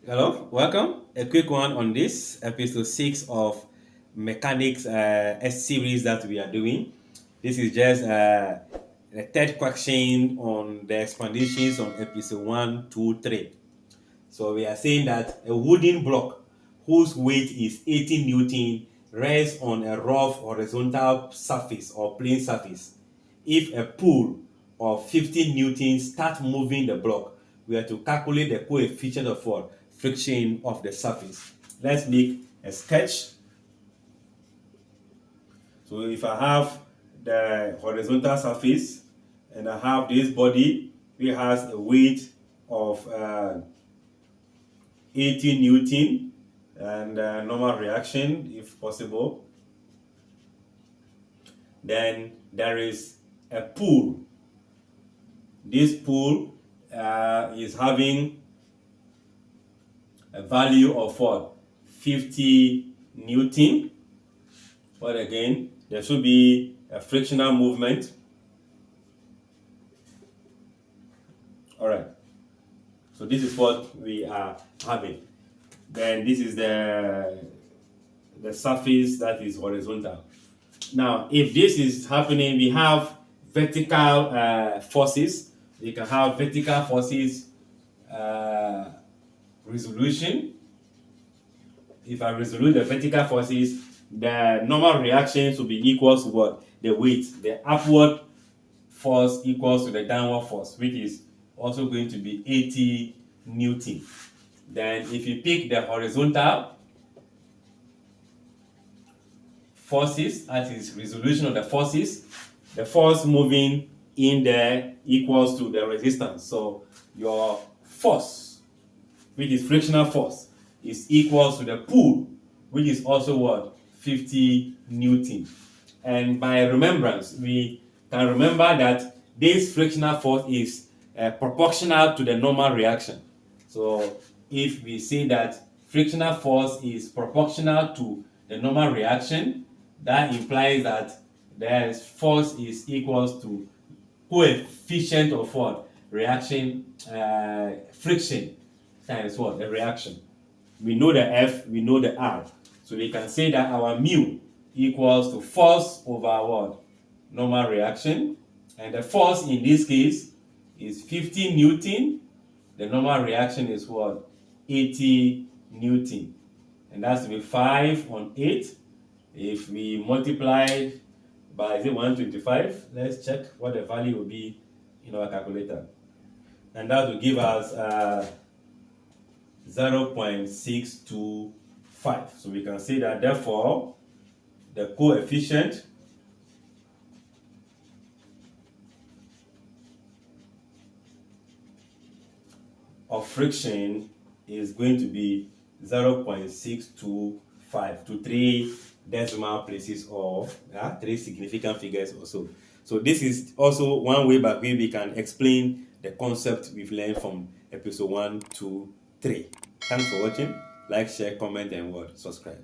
Hello, welcome. A quick one on this episode 6 of mechanics S series that we are doing. This is just the third question on the explanations on episode 1, 2, 3. So we are saying that a wooden block whose weight is 80 Newton rests on a rough horizontal surface or plane surface. If a pull of 50 Newton start moving the block, we have to calculate the coefficient of what? Friction of the surface. Let's make a sketch. So if I have the horizontal surface and I have this body which has a weight of 80 Newton and normal reaction if possible, then there is a pull. This pull is having a value of what? 50 Newton. But again, there should be a frictional movement. All right. So this is what we are having. Then this is the surface that is horizontal. Now, if this is happening, we have vertical forces. We can have vertical forces resolution. If I resolute the vertical forces, the normal reactions will be equal to what? The weight. The upward force equals to the downward force, which is also going to be 80 Newton. Then if you pick the horizontal forces, that is resolution of the forces, the force moving in there equals to the resistance. So your force, which is frictional force, is equal to the pull, which is also what? 50 Newton. And by remembrance, we can remember that this frictional force is proportional to the normal reaction. So if we say that frictional force is proportional to the normal reaction, that implies that the force is equals to coefficient of what? Reaction, friction times what? The reaction. We know the F, we know the R. So we can say that our mu equals to force over what? Normal reaction. And the force in this case is 50 Newton. The normal reaction is what? 80 Newton. And that's to be 5 on 8. If we multiply by, is it 125? Let's check what the value will be in our calculator. And that will give us 0.625. So we can say that therefore the coefficient of friction is going to be 0.625 to 3 decimal places or 3 significant figures also. So this is also one way by which we can explain the concept we've learned from episode 1, 2, 3. Thanks for watching. Like, share, comment, and subscribe.